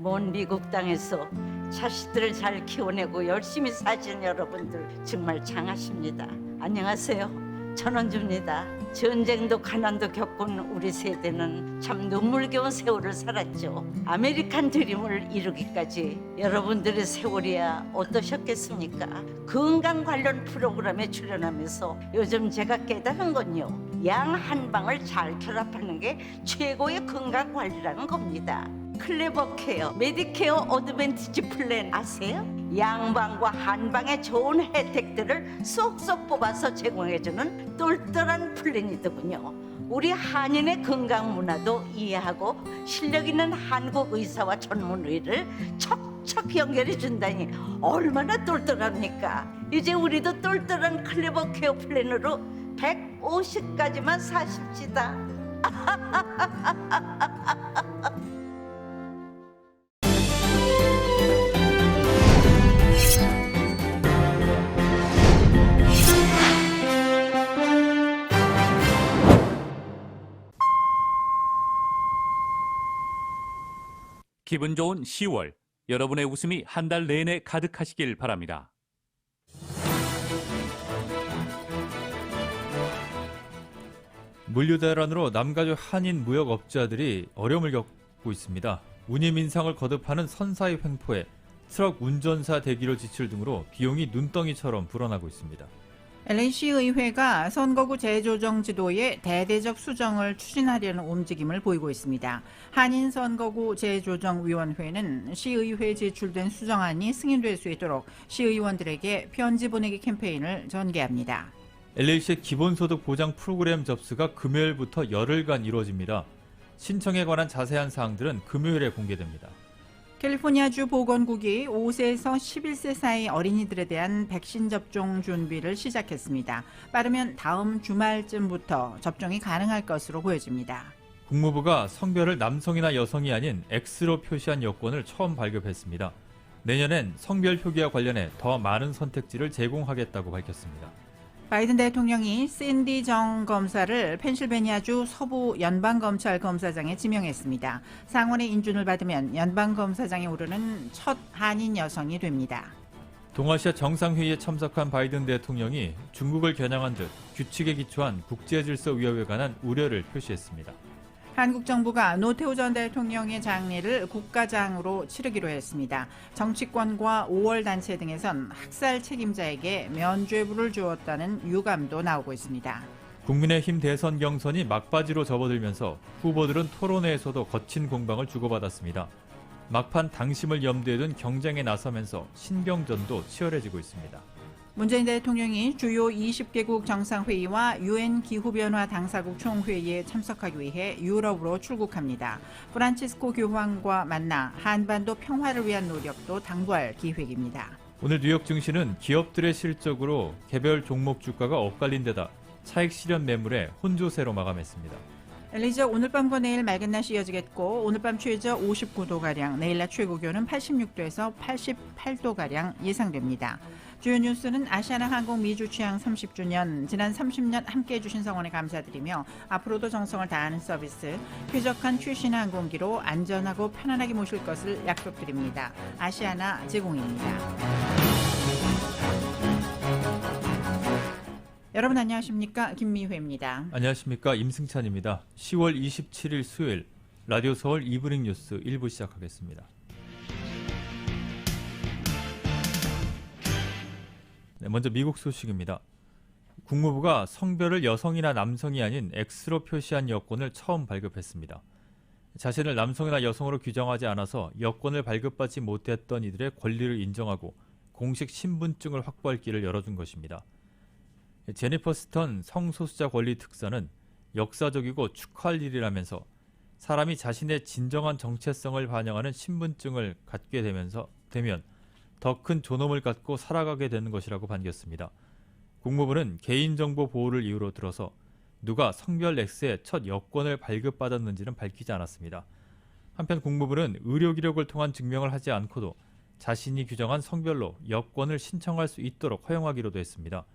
먼 미국 땅에서 자식들을 잘 키워내고 열심히 사신 여러분들 정말 장하십니다. 안녕하세요. 전원주입니다. 전쟁도 가난도 겪은 우리 세대는 참 눈물겨운 세월을 살았죠. 아메리칸 드림을 이루기까지 여러분들의 세월이야 어떠셨겠습니까? 건강 관련 프로그램에 출연하면서 요즘 제가 깨달은 건요, 양 한 방을 잘 결합하는 게 최고의 건강 관리라는 겁니다. 클레버 케어, 메디케어 어드밴티지 플랜 아세요? 양방과 한방의 좋은 혜택들을 쏙쏙 뽑아서 제공해주는 똘똘한 플랜이더군요. 우리 한인의 건강 문화도 이해하고 실력 있는 한국 의사와 전문의를 척척 연결해 준다니 얼마나 똘똘합니까? 이제 우리도 똘똘한 클레버 케어 플랜으로 150까지만 사십시다. 기분 좋은 10월, 여러분의 웃음이 한 달 내내 가득하시길 바랍니다. 물류대란으로 남가주 한인 무역업자들이 어려움을 겪고 있습니다. 운임 인상을 거듭하는 선사의 횡포에 트럭 운전사 대기료 지출 등으로 비용이 눈덩이처럼 불어나고 있습니다. LA시의회가 선거구 재조정 지도의 대대적 수정을 추진하려는 움직임을 보이고 있습니다. 한인선거구 재조정위원회는 시의회에 제출된 수정안이 승인될 수 있도록 시의원들에게 편지 보내기 캠페인을 전개합니다. LA시의 기본소득 보장 프로그램 접수가 금요일부터 열흘간 이루어집니다. 신청에 관한 자세한 사항들은 금요일에 공개됩니다. 캘리포니아주 보건국이 5세에서 11세 사이 어린이들에 대한 백신 접종 준비를 시작했습니다. 빠르면 다음 주말쯤부터 접종이 가능할 것으로 보여집니다. 국무부가 성별을 남성이나 여성이 아닌 X로 표시한 여권을 처음 발급했습니다. 내년엔 성별 표기와 관련해 더 많은 선택지를 제공하겠다고 밝혔습니다. 바이든 대통령이 샌디 정 검사를 펜실베니아주 서부 연방검찰검사장에 지명했습니다. 상원의 인준을 받으면 연방검사장에 오르는 첫 한인 여성이 됩니다. 동아시아 정상회의에 참석한 바이든 대통령이 중국을 겨냥한 듯 규칙에 기초한 국제질서 위협에 관한 우려를 표시했습니다. 한국 정부가 노태우 전 대통령의 장례를 국가장으로 치르기로 했습니다. 정치권과 5월 단체 등에선 학살 책임자에게 면죄부를 주었다는 유감도 나오고 있습니다. 국민의힘 대선 경선이 막바지로 접어들면서 후보들은 토론회에서도 거친 공방을 주고받았습니다. 막판 당심을 염두에 둔 경쟁에 나서면서 신경전도 치열해지고 있습니다. 문재인 대통령이 주요 20개국 정상회의와 UN 기후변화 당사국 총회의에 참석하기 위해 유럽으로 출국합니다. 프란치스코 교황과 만나 한반도 평화를 위한 노력도 당부할 기획입니다. 오늘 뉴욕 증시는 기업들의 실적으로 개별 종목 주가가 엇갈린 데다 차익 실현 매물에 혼조세로 마감했습니다. 엘리저 오늘 밤과 내일 맑은 날씨 이어지겠고 오늘 밤 최저 59도가량, 내일 낮 최고 기온은 86도에서 88도가량 예상됩니다. 주요 뉴스는 아시아나 항공 미주 취항 30주년, 지난 30년 함께해 주신 성원에 감사드리며 앞으로도 정성을 다하는 서비스, 쾌적한 최신 항공기로 안전하고 편안하게 모실 것을 약속드립니다. 아시아나 제공입니다. 여러분 안녕하십니까? 김미회입니다. 안녕하십니까? 임승찬입니다. 10월 27일 수요일 라디오 서울 이브닝 뉴스 1부 시작하겠습니다. 네, 먼저 미국 소식입니다. 국무부가 성별을 여성이나 남성이 아닌 X로 표시한 여권을 처음 발급했습니다. 자신을 남성이나 여성으로 규정하지 않아서 여권을 발급받지 못했던 이들의 권리를 인정하고 공식 신분증을 확보할 길을 열어준 것입니다. 제니퍼 스턴 성소수자 권리 특사는 역사적이고 축하할 일이라면서 사람이 자신의 진정한 정체성을 반영하는 신분증을 갖게 되면 더 큰 존엄을 갖고 살아가게 되는 것이라고 반겼습니다. 국무부는 개인정보 보호를 이유로 들어서 누가 성별 X의 첫 여권을 발급받았는지는 밝히지 않았습니다. 한편 국무부는 의료 기록을 통한 증명을 하지 않고도 자신이 규정한 성별로 여권을 신청할 수 있도록 허용하기로도 했습니다.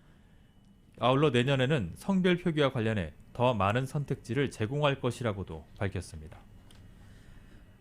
아울러 내년에는 성별 표기와 관련해 더 많은 선택지를 제공할 것이라고도 밝혔습니다.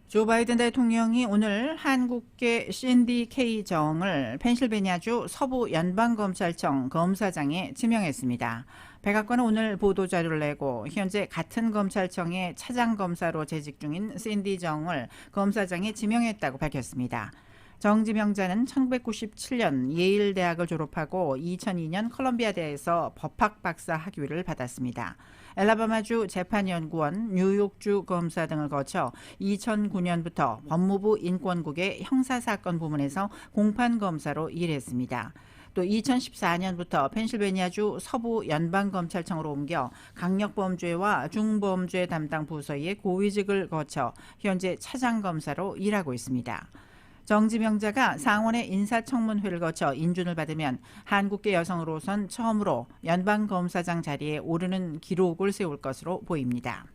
조 바이든 대통령이 오늘 한국계 신디 K 정을 펜실베니아주 서부 연방검찰청 검사장에 지명했습니다. 백악관은 오늘 보도자료를 내고 현재 같은 검찰청의 차장검사로 재직 중인 신디 정을 검사장에 지명했다고 밝혔습니다. 정 지명자는 1997년 예일대학을 졸업하고 2002년 컬럼비아대에서 법학 박사 학위를 받았습니다. 엘라바마주 재판연구원, 뉴욕주 검사 등을 거쳐 2009년부터 법무부 인권국의 형사사건 부문에서 공판검사로 일했습니다. 또 2014년부터 펜실베니아주 서부 연방검찰청으로 옮겨 강력범죄와 중범죄 담당 부서의 고위직을 거쳐 현재 차장검사로 일하고 있습니다. 정 지명자가 상원의 인사청문회를 거쳐 인준을 받으면 한국계 여성으로선 처음으로 연방검사장 자리에 오르는 기록을 세울 것으로 보입니다.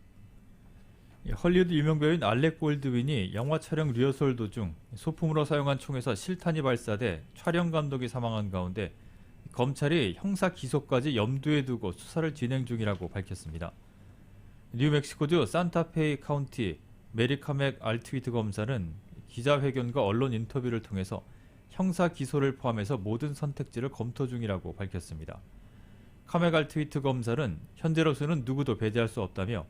헐리우드 유명 배우인 알렉 볼드윈이 영화 촬영 리허설 도중 소품으로 사용한 총에서 실탄이 발사돼 촬영 감독이 사망한 가운데 검찰이 형사 기소까지 염두에 두고 수사를 진행 중이라고 밝혔습니다. 뉴멕시코주 산타페이 카운티 메리 카맥 알트위트 검사는 기자회견과 언론 인터뷰를 통해서 형사 기소를 포함해서 모든 선택지를 검토 중이라고 밝혔습니다. 카맥 알트위트 검사는 현재로서는 누구도 배제할 수 없다며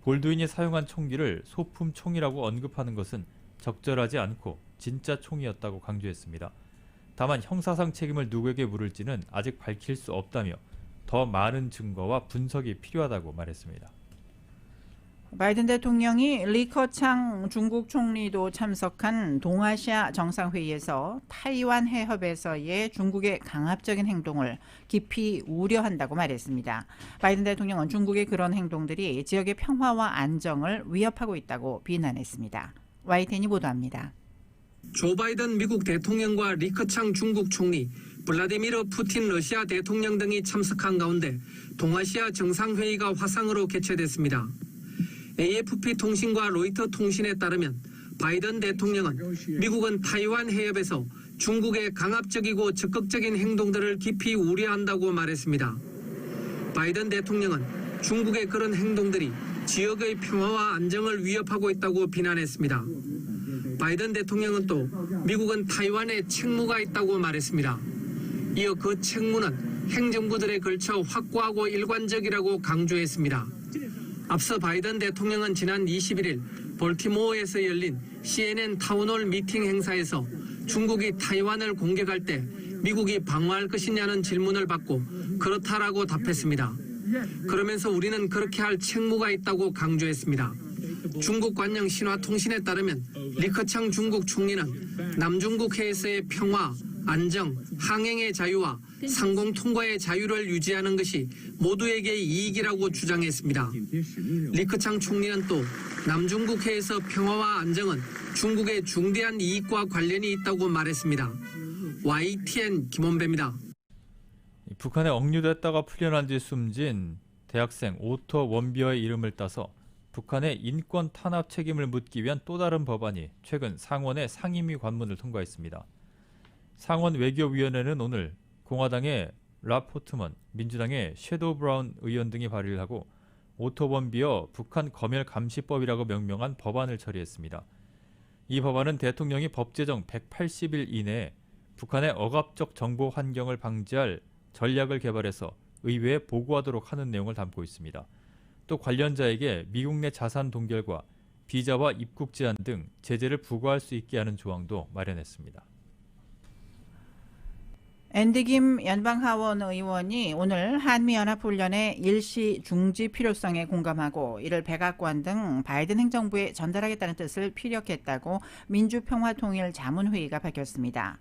볼드윈이 사용한 총기를 소품 총이라고 언급하는 것은 적절하지 않고 진짜 총이었다고 강조했습니다. 다만 형사상 책임을 누구에게 물을지는 아직 밝힐 수 없다며 더 많은 증거와 분석이 필요하다고 말했습니다. 바이든 대통령이 리커창 중국 총리도 참석한 동아시아 정상회의에서 타이완 해협에서의 중국의 강압적인 행동을 깊이 우려한다고 말했습니다. 바이든 대통령은 중국의 그런 행동들이 지역의 평화와 안정을 위협하고 있다고 비난했습니다. YTN이 보도합니다. 조 바이든 미국 대통령과 리커창 중국 총리, 블라디미르 푸틴 러시아 대통령 등이 참석한 가운데 동아시아 정상회의가 화상으로 개최됐습니다. AFP 통신과 로이터 통신에 따르면 바이든 대통령은 미국은 타이완 해협에서 중국의 강압적이고 적극적인 행동들을 깊이 우려한다고 말했습니다. 바이든 대통령은 중국의 그런 행동들이 지역의 평화와 안정을 위협하고 있다고 비난했습니다. 바이든 대통령은 또 미국은 타이완에 책무가 있다고 말했습니다. 이어 그 책무는 행정부들에 걸쳐 확고하고 일관적이라고 강조했습니다. 앞서 바이든 대통령은 지난 21일 볼티모어에서 열린 CNN 타운홀 미팅 행사에서 중국이 타이완을 공격할 때 미국이 방어할 것이냐는 질문을 받고 그렇다라고 답했습니다. 그러면서 우리는 그렇게 할 책무가 있다고 강조했습니다. 중국 관영 신화통신에 따르면 리커창 중국 총리는 남중국 해에서의 평화, 안정, 항행의 자유와 상공 통과의 자유를 유지하는 것이 모두에게 이익이라고 주장했습니다. 리커창 총리는 또 남중국 해에서 평화와 안정은 중국의 중대한 이익과 관련이 있다고 말했습니다. YTN 김원배입니다. 북한에 억류됐다가 풀려난 뒤 숨진 대학생 오토 원비어의 이름을 따서 북한의 인권 탄압 책임을 묻기 위한 또 다른 법안이 최근 상원의 상임위 관문을 통과했습니다. 상원 외교위원회는 오늘 공화당의 라 포트먼, 민주당의 섀도우 브라운 의원 등이 발의를 하고 오토 원비어 북한 검열 감시법이라고 명명한 법안을 처리했습니다. 이 법안은 대통령이 법 제정 180일 이내에 북한의 억압적 정보 환경을 방지할 전략을 개발해서 의회에 보고하도록 하는 내용을 담고 있습니다. 또 관련자에게 미국 내 자산 동결과 비자와 입국 제한 등 제재를 부과할 수 있게 하는 조항도 마련했습니다. 앤디 김 연방하원 의원이 오늘 한미연합훈련의 일시 중지 필요성에 공감하고 이를 백악관 등 바이든 행정부에 전달하겠다는 뜻을 피력했다고 민주평화통일자문회의가 밝혔습니다.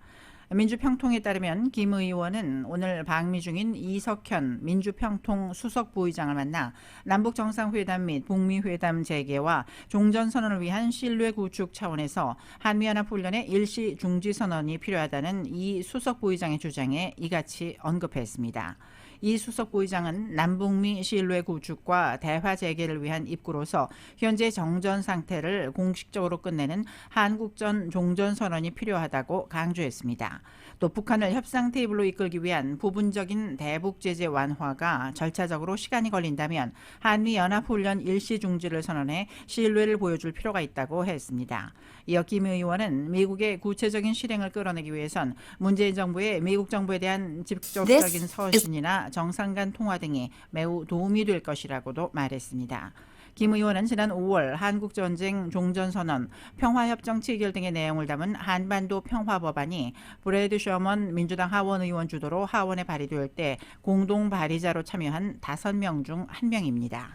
민주평통에 따르면 김 의원은 오늘 방미 중인 이석현 민주평통 수석부의장을 만나 남북정상회담 및 북미회담 재개와 종전선언을 위한 신뢰 구축 차원에서 한미연합훈련의 일시 중지 선언이 필요하다는 이 수석부의장의 주장에 이같이 언급했습니다. 이 수석 부의장은 남북미 신뢰 구축과 대화 재개를 위한 입구로서 현재 정전 상태를 공식적으로 끝내는 한국전 종전선언이 필요하다고 강조했습니다. 또 북한을 협상 테이블로 이끌기 위한 부분적인 대북 제재 완화가 절차적으로 시간이 걸린다면 한미 연합훈련 일시 중지를 선언해 신뢰를 보여줄 필요가 있다고 했습니다. 이어 김 의원은 미국의 구체적인 실행을 끌어내기 위해선 문재인 정부의 미국 정부에 대한 직접적인 서신이나 정상 간 통화 등이 매우 도움이 될 것이라고도 말했습니다. 김 의원은 지난 5월 한국전쟁 종전선언, 평화협정 체결 등의 내용을 담은 한반도 평화법안이 브래드 셔먼 민주당 하원 의원 주도로 하원에 발의될 때 공동 발의자로 참여한 5명 중 1명입니다.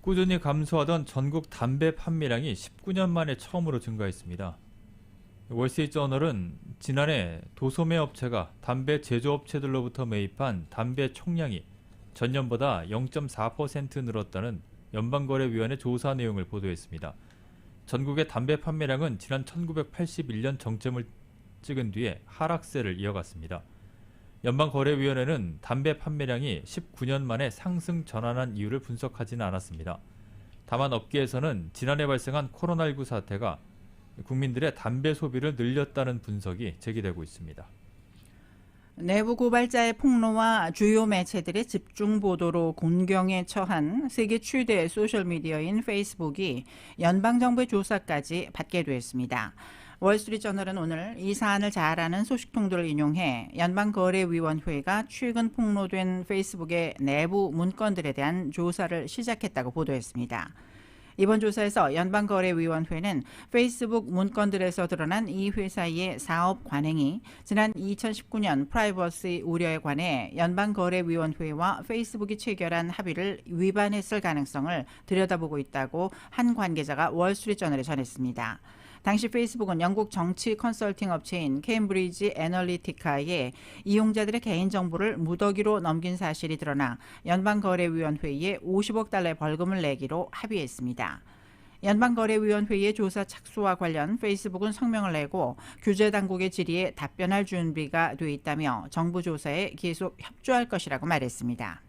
꾸준히 감소하던 전국 담배 판매량이 19년 만에 처음으로 증가했습니다. 월스트리트저널은 지난해 도소매 업체가 담배 제조업체들로부터 매입한 담배 총량이 전년보다 0.4% 늘었다는 연방거래위원회 조사 내용을 보도했습니다. 전국의 담배 판매량은 지난 1981년 정점을 찍은 뒤에 하락세를 이어갔습니다. 연방거래위원회는 담배 판매량이 19년 만에 상승 전환한 이유를 분석하지는 않았습니다. 다만 업계에서는 지난해 발생한 코로나19 사태가 국민들의 담배 소비를 늘렸다는 분석이 제기되고 있습니다. 내부 고발자의 폭로와 주요 매체들의 집중 보도로 곤경에 처한 세계 최대 소셜미디어인 페이스북이 연방정부의 조사까지 받게 됐습니다. 월스트리트저널은 오늘 이 사안을 잘 아는 소식통들을 인용해 연방거래위원회가 최근 폭로된 페이스북의 내부 문건들에 대한 조사를 시작했다고 보도했습니다. 이번 조사에서 연방거래위원회는 페이스북 문건들에서 드러난 이 회사의 사업 관행이 지난 2019년 프라이버시 우려에 관해 연방거래위원회와 페이스북이 체결한 합의를 위반했을 가능성을 들여다보고 있다고 한 관계자가 월스트리트저널에 전했습니다. 당시 페이스북은 영국 정치 컨설팅 업체인 케임브리지 애널리티카에 이용자들의 개인정보를 무더기로 넘긴 사실이 드러나 연방거래위원회에 50억 달러의 벌금을 내기로 합의했습니다. 연방거래위원회의 조사 착수와 관련 페이스북은 성명을 내고 규제 당국의 질의에 답변할 준비가 돼 있다며 정부 조사에 계속 협조할 것이라고 말했습니다.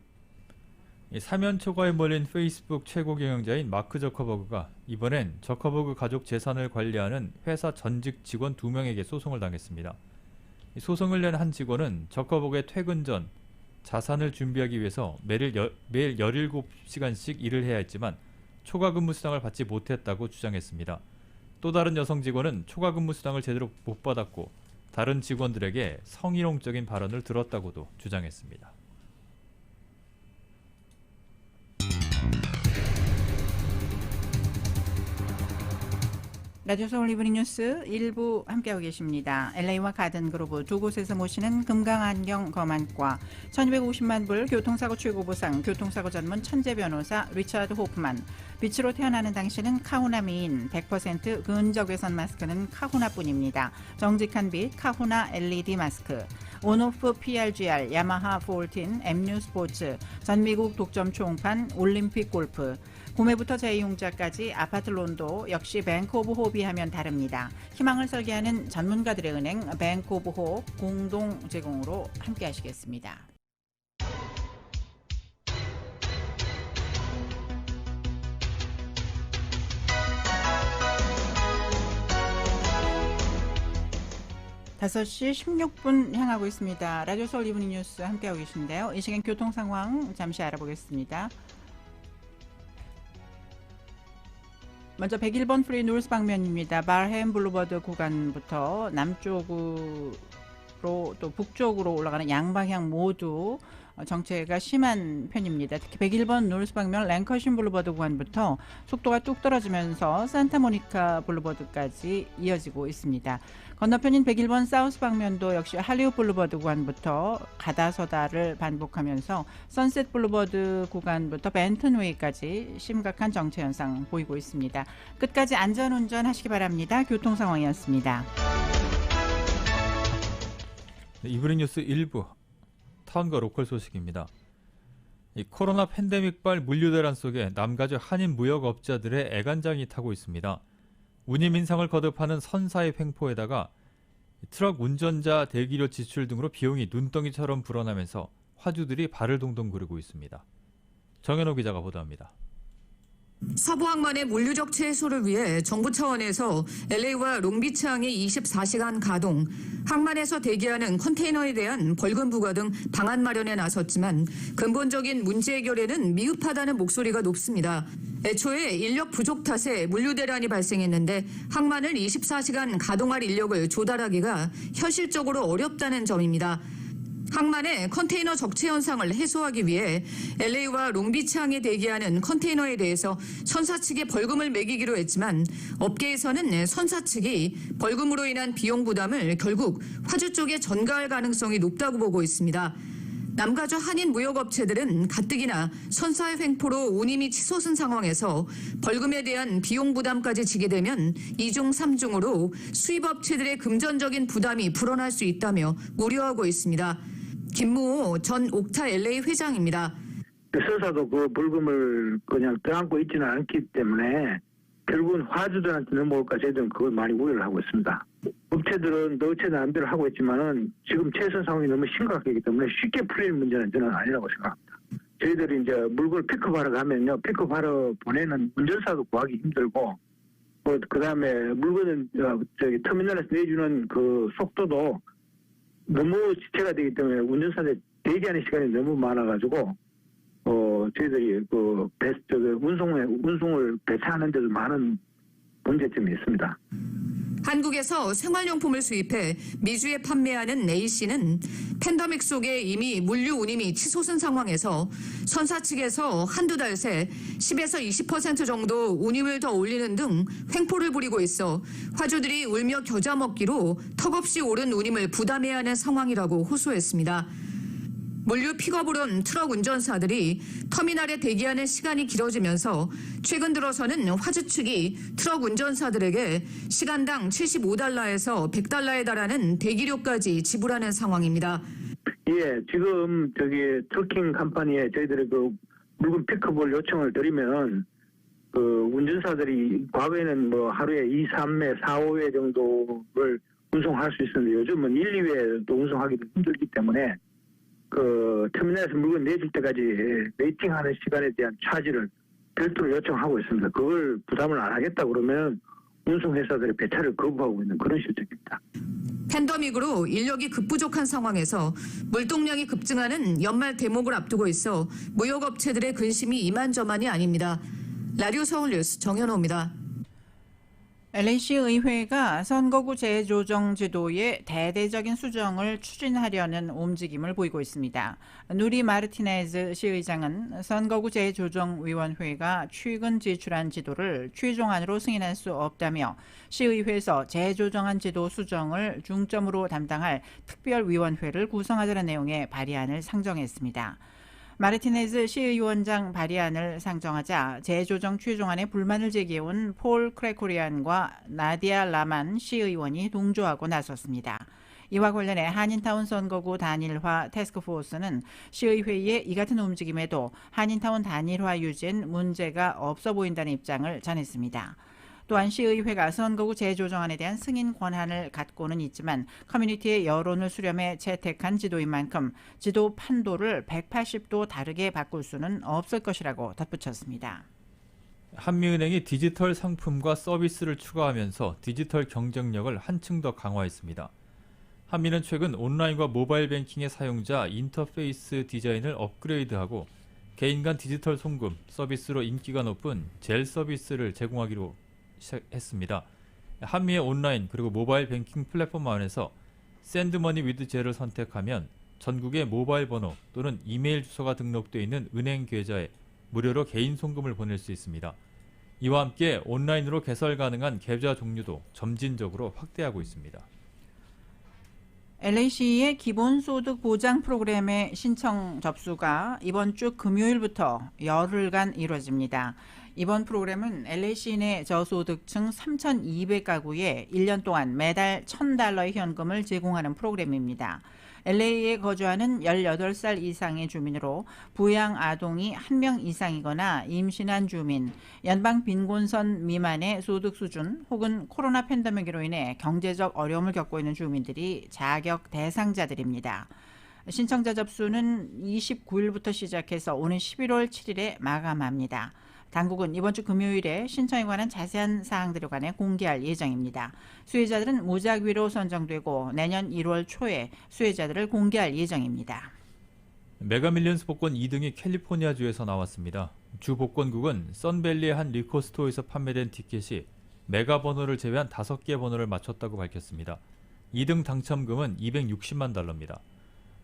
사면 초과에 몰린 페이스북 최고 경영자인 마크 저커버그가 이번엔 저커버그 가족 재산을 관리하는 회사 전직 직원 2명에게 소송을 당했습니다. 소송을 낸 한 직원은 저커버그의 퇴근 전 자산을 준비하기 위해서 매일 17시간씩 일을 해야 했지만 초과 근무 수당을 받지 못했다고 주장했습니다. 또 다른 여성 직원은 초과 근무 수당을 제대로 못 받았고 다른 직원들에게 성희롱적인 발언을 들었다고도 주장했습니다. 라디오 서울 이브닝 뉴스 1부 함께하고 계십니다. LA와 가든그룹 두 곳에서 모시는 금강안경 검안과 1250만 불 교통사고 최고보상 교통사고 전문 천재 변호사 리처드 호프만, 빛으로 태어나는 당신은 카후나 미인, 100% 근적외선 마스크는 카후나뿐입니다. 정직한 빛 카후나 LED 마스크, 온오프 PRGR, 야마하 14, M뉴 스포츠, 전미국 독점 초음판, 올림픽 골프, 구매부터 재이용자까지 아파트 론도 역시 뱅크 오브 호흡이 하면 다릅니다. 희망을 설계하는 전문가들의 은행 뱅크 오브 호흡 공동 제공으로 함께 하시겠습니다. 다섯 시 16분 향하고 있습니다. 라디오 서울 이브닝 뉴스 함께하고 계신데요. 이 시간 교통 상황 잠시 알아보겠습니다. 먼저 101번 프리 노스 방면입니다. 발햄 블루버드 구간부터 남쪽으로 또 북쪽으로 올라가는 양방향 모두 정체가 심한 편입니다. 특히 101번 노스 방면 랭커신 블루버드 구간부터 속도가 뚝 떨어지면서 산타모니카 블루버드까지 이어지고 있습니다. 건너편인 101번 사우스 방면도 역시 할리우드 블루버드 구간부터 가다서다를 반복하면서 선셋 블루버드 구간부터 벤튼웨이까지 심각한 정체 현상 보이고 있습니다. 끝까지 안전운전 하시기 바랍니다. 교통 상황이었습니다. 이브닝 뉴스 1부 타운과 로컬 소식입니다. 이 코로나 팬데믹발 물류대란 속에 남가주 한인 무역업자들의 애간장이 타고 있습니다. 운임 인상을 거듭하는 선사의 횡포에다가 트럭 운전자 대기료 지출 등으로 비용이 눈덩이처럼 불어나면서 화주들이 발을 동동 구르고 있습니다. 정현호 기자가 보도합니다. 서부 항만의 물류적 최소를 위해 정부 차원에서 LA와 롱비치항의 24시간 가동, 항만에서 대기하는 컨테이너에 대한 벌금 부과 등 방안 마련에 나섰지만 근본적인 문제 해결에는 미흡하다는 목소리가 높습니다. 애초에 인력 부족 탓에 물류 대란이 발생했는데 항만을 24시간 가동할 인력을 조달하기가 현실적으로 어렵다는 점입니다. 항만의 컨테이너 적체 현상을 해소하기 위해 LA와 롱비치항에 대기하는 컨테이너에 대해서 선사 측에 벌금을 매기기로 했지만 업계에서는 선사 측이 벌금으로 인한 비용 부담을 결국 화주 쪽에 전가할 가능성이 높다고 보고 있습니다. 남가주 한인 무역업체들은 가뜩이나 선사의 횡포로 운임이 치솟은 상황에서 벌금에 대한 비용 부담까지 지게 되면 2중 3중으로 수입업체들의 금전적인 부담이 불어날 수 있다며 우려하고 있습니다. 김무호 전 옥타 LA 회장입니다. 선사도 그 벌금을 그냥 떠안고 있지는 않기 때문에 결국은 화주들한테 넘어올까 저희들은 그걸 많이 우려를 하고 있습니다. 업체들은 업체 나름대로 하고 있지만은 지금 최선 상황이 너무 심각하기 때문에 쉽게 풀릴 문제는 저는 아니라고 생각합니다. 저희들이 이제 물건을 픽업하러 가면요, 픽업하러 보내는 운전사도 구하기 힘들고, 그 다음에 물건을 터미널에서 내주는 그 속도도 너무 지체가 되기 때문에 운전사들 대기하는 시간이 너무 많아가지고 저희들이 그 운송을 배차하는 데도 많은 문제점이 있습니다. 한국에서 생활용품을 수입해 미주에 판매하는 A씨는 팬데믹 속에 이미 물류 운임이 치솟은 상황에서 선사 측에서 한두 달 새 10에서 20% 정도 운임을 더 올리는 등 횡포를 부리고 있어 화주들이 울며 겨자 먹기로 턱없이 오른 운임을 부담해야 하는 상황이라고 호소했습니다. 물류 픽업을 온 트럭 운전사들이 터미널에 대기하는 시간이 길어지면서 최근 들어서는 화주 측이 트럭 운전사들에게 시간당 75달러에서 100달러에 달하는 대기료까지 지불하는 상황입니다. 예, 지금 트럭킹 컴퍼니에 저희들이 그 물건 픽업을 요청을 드리면 그 운전사들이 과거에는 뭐 하루에 2, 3회, 4, 5회 정도를 운송할 수 있었는데 요즘은 1, 2회도 운송하기도 힘들기 때문에 그 터미널에서 물건 내줄 때까지 웨이팅하는 시간에 대한 차지를 별도로 요청하고 있습니다. 그걸 부담을 안 하겠다 그러면 운송회사들이 배차를 거부하고 있는 그런 실정입니다. 팬데믹으로 인력이 급부족한 상황에서 물동량이 급증하는 연말 대목을 앞두고 있어 무역업체들의 근심이 이만저만이 아닙니다. 라디오 서울뉴스 정현호입니다. LA시 의회가 선거구 재조정 제도의 대대적인 수정을 추진하려는 움직임을 보이고 있습니다. 누리 마르티네즈 시의장은 선거구 재조정위원회가 최근 제출한 제도를 최종안으로 승인할 수 없다며 시의회에서 재조정안 제도 수정을 중점으로 담당할 특별위원회를 구성하자는 내용의 발의안을 상정했습니다. 마르티네즈 시의원장 발의안을 상정하자 재조정 최종안에 불만을 제기해온 폴 크레코리안과 나디아 라만 시의원이 동조하고 나섰습니다. 이와 관련해 한인타운 선거구 단일화 태스크포스는 시의회의 이 같은 움직임에도 한인타운 단일화 유지엔 문제가 없어 보인다는 입장을 전했습니다. 또한 시의회가 선거구 재조정안에 대한 승인 권한을 갖고는 있지만 커뮤니티의 여론을 수렴해 채택한 지도인 만큼 지도 판도를 180도 다르게 바꿀 수는 없을 것이라고 덧붙였습니다. 한미은행이 디지털 상품과 서비스를 추가하면서 디지털 경쟁력을 한층 더 강화했습니다. 한미는 최근 온라인과 모바일 뱅킹의 사용자 인터페이스 디자인을 업그레이드하고 개인 간 디지털 송금 서비스로 인기가 높은 젤 서비스를 제공하기로 했습니다. 한미의 온라인 그리고 모바일 뱅킹 플랫폼 안에서 샌드머니 위드 젤을 선택하면 전국의 모바일 번호 또는 이메일 주소가 등록되어 있는 은행 계좌에 무료로 개인 송금을 보낼 수 있습니다. 이와 함께 온라인으로 개설 가능한 계좌 종류도 점진적으로 확대하고 있습니다. LA시의 기본소득 보장 프로그램의 신청 접수가 이번 주 금요일부터 열흘간 이루어집니다. 이번 프로그램은 LA시 내 저소득층 3,200가구에 1년 동안 매달 $1,000의 현금을 제공하는 프로그램입니다. LA에 거주하는 18살 이상의 주민으로 부양 아동이 1명 이상이거나 임신한 주민, 연방 빈곤선 미만의 소득 수준 혹은 코로나 팬데믹으로 인해 경제적 어려움을 겪고 있는 주민들이 자격 대상자들입니다. 신청자 접수는 29일부터 시작해서 오는 11월 7일에 마감합니다. 당국은 이번 주 금요일에 신청에 관한 자세한 사항들에 관해 공개할 예정입니다. 수혜자들은 무작위로 선정되고 내년 1월 초에 수혜자들을 공개할 예정입니다. 메가밀리언스 복권 2등이 캘리포니아주에서 나왔습니다. 주 복권국은 선밸리의 한 리코스토어에서 판매된 티켓이 메가 번호를 제외한 5개 번호를 맞췄다고 밝혔습니다. 2등 당첨금은 260만 달러입니다.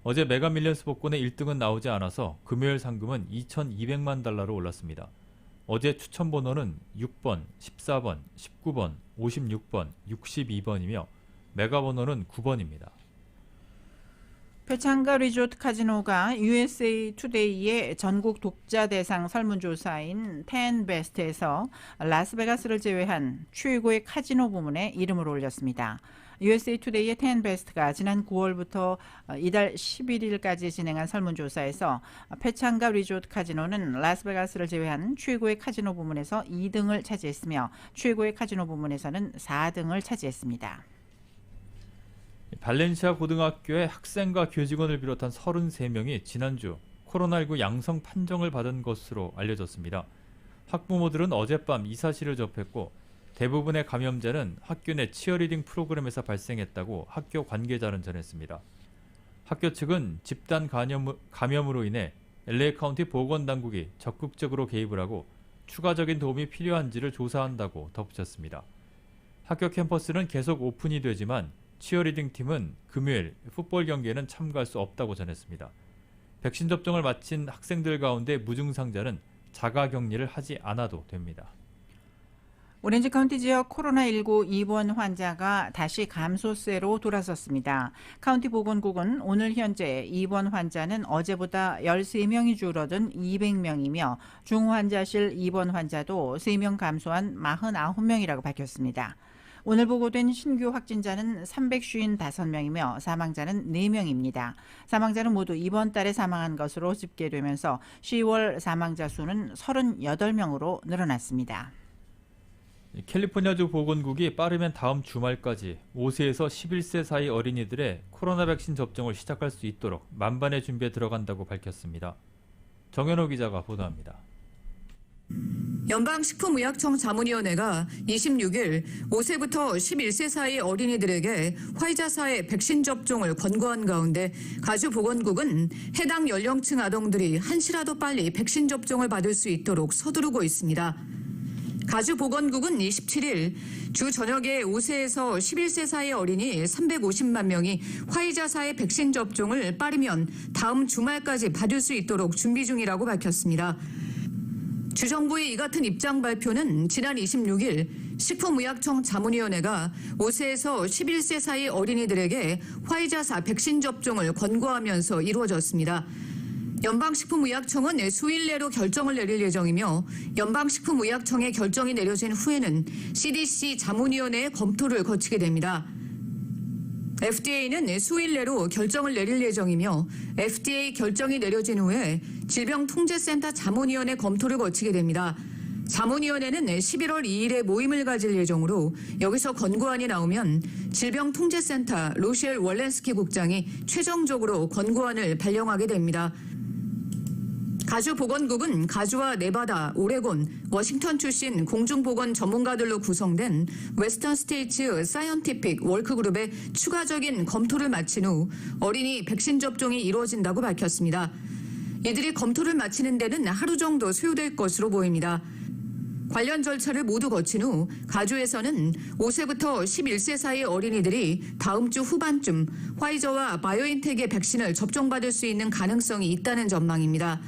어제 메가밀리언스 복권의 1등은 나오지 않아서 금요일 상금은 2,200만 달러로 올랐습니다. 어제 추천 번호는 6번, 14번, 19번, 56번, 62번이며 메가 번호는 9번입니다. 표창가 리조트 카지노가 USA 투데이의 전국 독자 대상 설문조사인 10베스트에서 라스베가스를 제외한 최고의 카지노 부문에 이름을 올렸습니다. USA 투데이의 10베스트가 지난 9월부터 이달 11일까지 진행한 설문조사에서 표창가 리조트 카지노는 라스베가스를 제외한 최고의 카지노 부문에서 2등을 차지했으며 최고의 카지노 부문에서는 4등을 차지했습니다. 발렌시아 고등학교의 학생과 교직원을 비롯한 33명이 지난주 코로나19 양성 판정을 받은 것으로 알려졌습니다. 학부모들은 어젯밤 이 사실을 접했고 대부분의 감염자는 학교 내 치어리딩 프로그램에서 발생했다고 학교 관계자는 전했습니다. 학교 측은 집단 감염으로 인해 LA 카운티 보건당국이 적극적으로 개입을 하고 추가적인 도움이 필요한지를 조사한다고 덧붙였습니다. 학교 캠퍼스는 계속 오픈이 되지만 치어리딩 팀은 금요일 풋볼 경기에는 참가할 수 없다고 전했습니다. 백신 접종을 마친 학생들 가운데 무증상자는 자가격리를 하지 않아도 됩니다. 오렌지 카운티 지역 코로나19 입원 환자가 다시 감소세로 돌아섰습니다. 카운티 보건국은 오늘 현재 입원 환자는 어제보다 13명이 줄어든 200명이며 중환자실 입원 환자도 3명 감소한 49명이라고 밝혔습니다. 오늘 보고된 신규 확진자는 355명이며 사망자는 4명입니다. 사망자는 모두 이번 달에 사망한 것으로 집계되면서 10월 사망자 수는 38명으로 늘어났습니다. 캘리포니아주 보건국이 빠르면 다음 주말까지 5세에서 11세 사이 어린이들의 코로나 백신 접종을 시작할 수 있도록 만반의 준비에 들어간다고 밝혔습니다. 정현호 기자가 보도합니다. 연방식품의약청 자문위원회가 26일 5세부터 11세 사이 어린이들에게 화이자사의 백신 접종을 권고한 가운데 가주보건국은 해당 연령층 아동들이 한시라도 빨리 백신 접종을 받을 수 있도록 서두르고 있습니다. 가주보건국은 27일 주 저녁에 5세에서 11세 사이 어린이 350만 명이 화이자사의 백신 접종을 빠르면 다음 주말까지 받을 수 있도록 준비 중이라고 밝혔습니다. 주정부의 이 같은 입장 발표는 지난 26일 식품의약청 자문위원회가 5세에서 11세 사이 어린이들에게 화이자사 백신 접종을 권고하면서 이루어졌습니다. 연방식품의약청은 수일 내로 결정을 내릴 예정이며 연방식품의약청의 결정이 내려진 후에는 CDC 자문위원회의 검토를 거치게 됩니다. FDA는 수일 내로 결정을 내릴 예정이며 FDA 결정이 내려진 후에 질병통제센터 자문위원회 검토를 거치게 됩니다. 자문위원회는 11월 2일에 모임을 가질 예정으로 여기서 권고안이 나오면 질병통제센터 로셸 월렌스키 국장이 최종적으로 권고안을 발령하게 됩니다. 가주보건국은 가주와 네바다, 오레곤, 워싱턴 출신 공중보건 전문가들로 구성된 웨스턴 스테이츠 사이언티픽 워크그룹의 추가적인 검토를 마친 후 어린이 백신 접종이 이루어진다고 밝혔습니다. 이들이 검토를 마치는 데는 하루 정도 소요될 것으로 보입니다. 관련 절차를 모두 거친 후 가주에서는 5세부터 11세 사이 어린이들이 다음 주 후반쯤 화이저와 바이오인텍의 백신을 접종받을 수 있는 가능성이 있다는 전망입니다.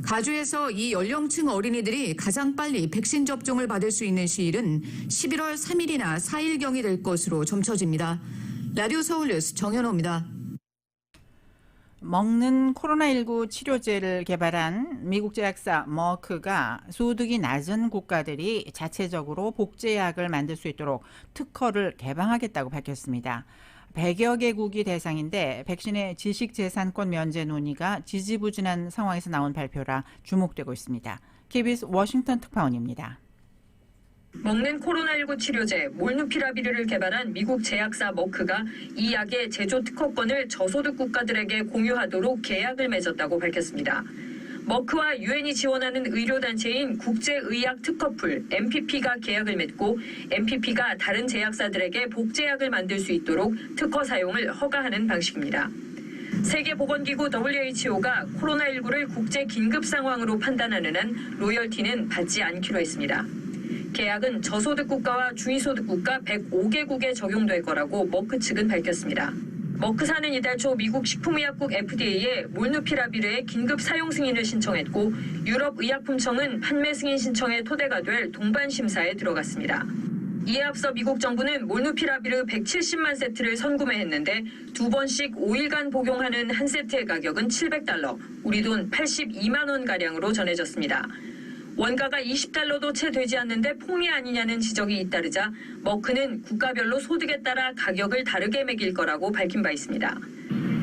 가주에서 이 연령층 어린이들이 가장 빨리 백신 접종을 받을 수 있는 시일은 11월 3일이나 4일경이 될 것으로 점쳐집니다. 라디오 서울뉴스 정현호입니다. 먹는 코로나19 치료제를 개발한 미국 제약사 머크가 소득이 낮은 국가들이 자체적으로 복제약을 만들 수 있도록 특허를 개방하겠다고 밝혔습니다. 100여 개국이 대상인데 백신의 지식재산권 면제 논의가 지지부진한 상황에서 나온 발표라 주목되고 있습니다. KBS 워싱턴 특파원입니다. 먹는 코로나19 치료제 몰누피라비르를 개발한 미국 제약사 머크가 이 약의 제조 특허권을 저소득 국가들에게 공유하도록 계약을 맺었다고 밝혔습니다. 머크와 유엔이 지원하는 의료단체인 국제의약특허풀 MPP가 계약을 맺고 MPP가 다른 제약사들에게 복제약을 만들 수 있도록 특허 사용을 허가하는 방식입니다. 세계보건기구 WHO가 코로나19를 국제 긴급 상황으로 판단하는 한 로열티는 받지 않기로 했습니다. 계약은 저소득 국가와 중위소득 국가 105개국에 적용될 거라고 머크 측은 밝혔습니다. 머크사는 이달 초 미국 식품의약국 FDA에 몰누피라비르의 긴급 사용 승인을 신청했고 유럽의약품청은 판매 승인 신청의 토대가 될 동반 심사에 들어갔습니다. 이에 앞서 미국 정부는 몰누피라비르 170만 세트를 선구매했는데 2번씩 5일간 복용하는 한 세트의 가격은 $700, 우리 돈 82만 원가량으로 전해졌습니다. 원가가 $20도 채 되지 않는데 폼이 아니냐는 지적이 잇따르자 머크는 국가별로 소득에 따라 가격을 다르게 매길 거라고 밝힌 바 있습니다.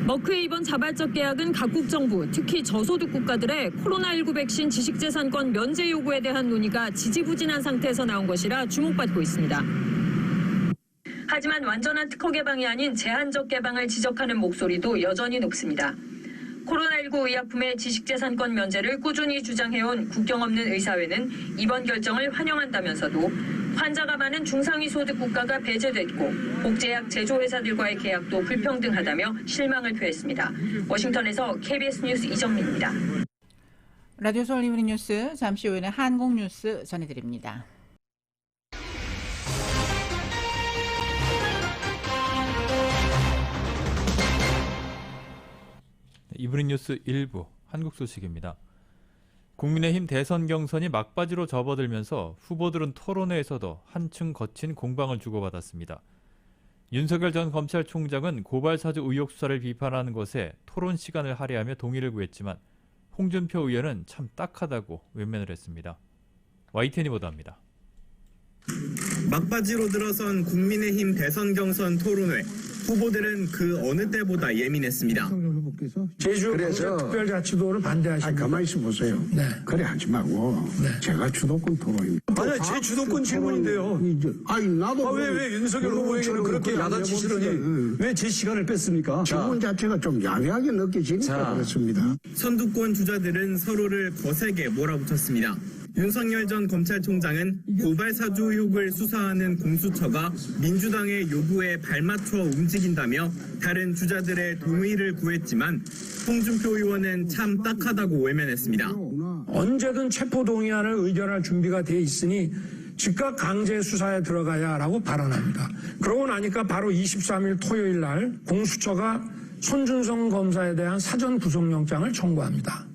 머크의 이번 자발적 계약은 각국 정부, 특히 저소득 국가들의 코로나19 백신 지식재산권 면제 요구에 대한 논의가 지지부진한 상태에서 나온 것이라 주목받고 있습니다. 하지만 완전한 특허 개방이 아닌 제한적 개방을 지적하는 목소리도 여전히 높습니다. 코로나19 의약품의 지식재산권 면제를 꾸준히 주장해온 국경 없는 의사회는 이번 결정을 환영한다면서도 환자가 많은 중상위 소득 국가가 배제됐고 복제약 제조회사들과의 계약도 불평등하다며 실망을 표했습니다. 워싱턴에서 KBS 뉴스 이정민입니다. 라디오 서울 이브닝 뉴스, 잠시 후에는 한국 뉴스 전해드립니다. 이브닝 뉴스 1부 한국 소식입니다. 국민의힘 대선 경선이 막바지로 접어들면서 후보들은 토론회에서도 한층 거친 공방을 주고받았습니다. 윤석열 전 검찰총장은 고발사주 의혹 수사를 비판하는 것에 토론 시간을 할애하며 동의를 구했지만 홍준표 의원은 참 딱하다고 외면을 했습니다. YTN이 보도합니다. 막바지로 들어선 국민의힘 대선 경선 토론회. 후보들은 그 어느 때보다 예민했습니다. 제주 특별자치도를 반대하십니까? 가만히 있어 보세요. 네. 그래 하지 말고 제가 주도권 토론입니다. 아니, 제 주도권 질문인데요. 아니 나도 왜 윤석열 후보에게는 그렇게 야단치시더니 왜 제 시간을 뺐습니까? 질문 자체가 좀 야비하게 느껴지니까 그렇습니다. 선두권 주자들은 서로를 거세게 몰아붙였습니다. 윤석열 전 검찰총장은 고발사주 의혹을 수사하는 공수처가 민주당의 요구에 발맞춰 움직인다며 다른 주자들의 동의를 구했지만 홍준표 의원은 참 딱하다고 외면했습니다. 언제든 체포동의안을 의결할 준비가 돼 있으니 즉각 강제 수사에 들어가야라고 발언합니다. 그러고 나니까 바로 23일 토요일 날 공수처가 손준성 검사에 대한 사전 구속영장을 청구합니다.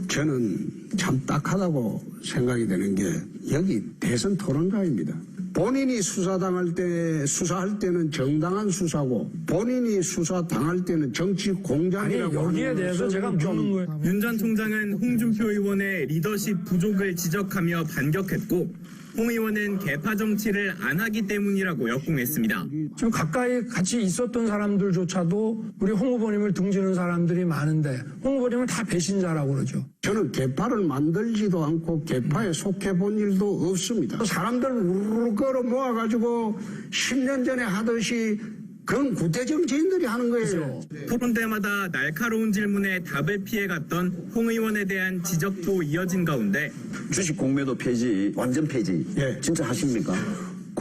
저는 참 딱하다고 생각이 되는 게 여기 대선 토론자입니다. 본인이 수사할 때는 정당한 수사고 본인이 수사당할 때는 정치 공작이라고. 아니, 여기에 대해서 제가 묻는 거예요. 윤 전 총장은 홍준표 의원의 리더십 부족을 지적하며 반격했고 홍 의원은 계파 정치를 안 하기 때문이라고 역공했습니다. 지금 가까이 같이 있었던 사람들조차도 우리 홍 후보님을 등지는 사람들이 많은데 홍 후보님은 다 배신자라고 그러죠. 저는 계파를 만들지도 않고 계파에 속해본 일도 없습니다. 사람들 우르르 끌어 모아가지고 10년 전에 하듯이 그건 구태 정치인들이 하는 거예요. 토론 때마다 날카로운 질문에 답을 피해갔던 홍 의원에 대한 지적도 이어진 가운데 주식 공매도 폐지, 완전 폐지. 예. 진짜 하십니까?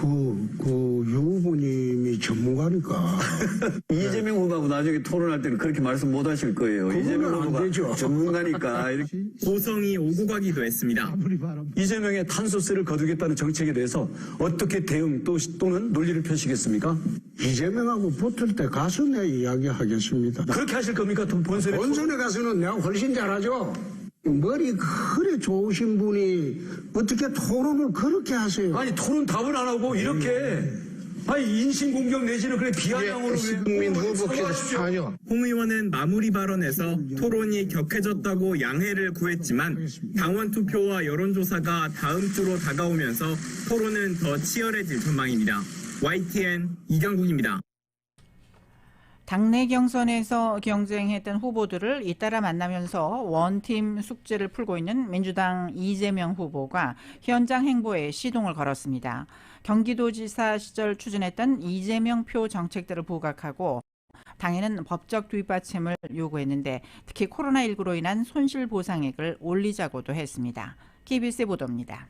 유 후보님이 전문가니까. 이재명 후보하고 나중에 토론할 때는 그렇게 말씀 못 하실 거예요. 이재명 안 후보가 되죠. 전문가니까. 이렇게. 고성이 오고 가기도 했습니다. 이재명의 탄소세를 거두겠다는 정책에 대해서 어떻게 대응 또는 논리를 펴시겠습니까? 이재명하고 붙을 때 가서 내 이야기하겠습니다. 그렇게 하실 겁니까? 본선에 가서는 내가 훨씬 잘하죠. 머리 그래 좋으신 분이 어떻게 토론을 그렇게 하세요? 아니 토론 답을 안 하고 이렇게 아니 인신공격 내지는 그래 비아냥으로 국민 후보께서 수사하죠. 홍 의원은 마무리 발언에서 토론이 격해졌다고 양해를 구했지만 당원 투표와 여론조사가 다음 주로 다가오면서 토론은 더 치열해질 전망입니다. YTN 이경국입니다. 당내 경선에서 경쟁했던 후보들을 잇따라 만나면서 원팀 숙제를 풀고 있는 민주당 이재명 후보가 현장 행보에 시동을 걸었습니다. 경기도지사 시절 추진했던 이재명 표 정책들을 부각하고 당에는 법적 뒷받침을 요구했는데 특히 코로나19로 인한 손실보상액을 올리자고도 했습니다. KBS 보도입니다.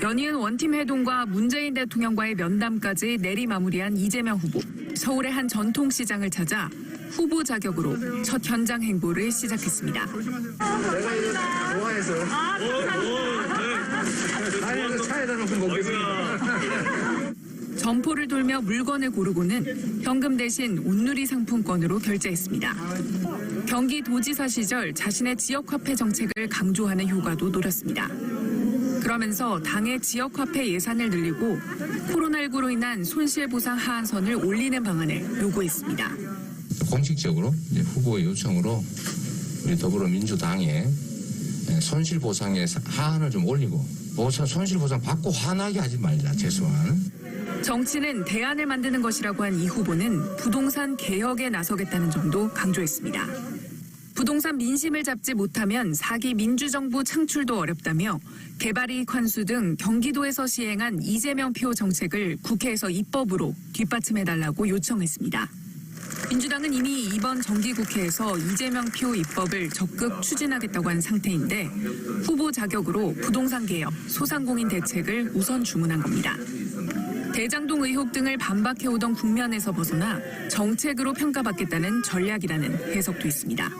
연이은 원팀 회동과 문재인 대통령과의 면담까지 내리마무리한 이재명 후보. 서울의 한 전통시장을 찾아 후보 자격으로 첫 현장 행보를 시작했습니다. 내가 이거 좋아해서. 아니, 차에다 놓고 먹겠습니다. 점포를 돌며 물건을 고르고는 현금 대신 온누리 상품권으로 결제했습니다. 경기도지사 시절 자신의 지역화폐 정책을 강조하는 효과도 노렸습니다. 그러면서 당의 지역화폐 예산을 늘리고 코로나19로 인한 손실보상 하한선을 올리는 방안을 요구했습니다. 공식적으로 후보의 요청으로 우리 더불어민주당에 손실보상의 하한을 좀 올리고 손실보상 받고 화나게 하지 말자, 최소한. 정치는 대안을 만드는 것이라고 한 이 후보는 부동산 개혁에 나서겠다는 점도 강조했습니다. 부동산 민심을 잡지 못하면 4기 민주정부 창출도 어렵다며 개발이익 환수 등 경기도에서 시행한 이재명 표 정책을 국회에서 입법으로 뒷받침해달라고 요청했습니다. 민주당은 이미 이번 정기국회에서 이재명 표 입법을 적극 추진하겠다고 한 상태인데 후보 자격으로 부동산 개혁, 소상공인 대책을 우선 주문한 겁니다. 대장동 의혹 등을 반박해오던 국면에서 벗어나 정책으로 평가받겠다는 전략이라는 해석도 있습니다.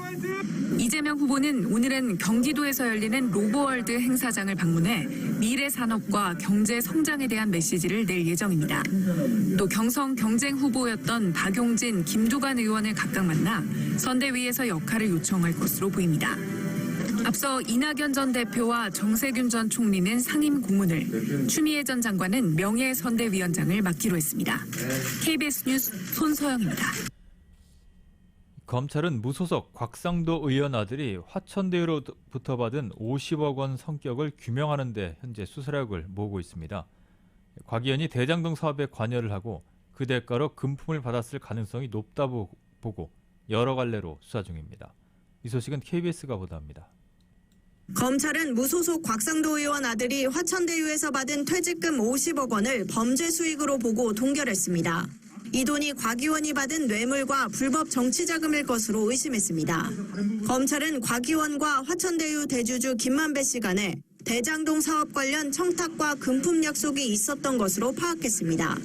이재명 후보는 오늘은 경기도에서 열리는 로보월드 행사장을 방문해 미래 산업과 경제 성장에 대한 메시지를 낼 예정입니다. 또 경성 경쟁 후보였던 박용진, 김두관 의원을 각각 만나 선대위에서 역할을 요청할 것으로 보입니다. 앞서 이낙연 전 대표와 정세균 전 총리는 상임 고문을, 추미애 전 장관은 명예선대위원장을 맡기로 했습니다. KBS 뉴스 손서영입니다. 검찰은 무소속 곽상도 의원 아들이 화천대유로부터 받은 50억 원 성격을 규명하는 데 현재 수사력을 모으고 있습니다. 곽 의원이 대장동 사업에 관여를 하고 그 대가로 금품을 받았을 가능성이 높다 보고 여러 갈래로 수사 중입니다. 이 소식은 KBS가 보도합니다. 검찰은 무소속 곽상도 의원 아들이 화천대유에서 받은 퇴직금 50억 원을 범죄 수익으로 보고 동결했습니다. 이 돈이 곽 의원이 받은 뇌물과 불법 정치자금일 것으로 의심했습니다. 검찰은 곽 의원과 화천대유 대주주 김만배 씨 간에 대장동 사업 관련 청탁과 금품 약속이 있었던 것으로 파악했습니다.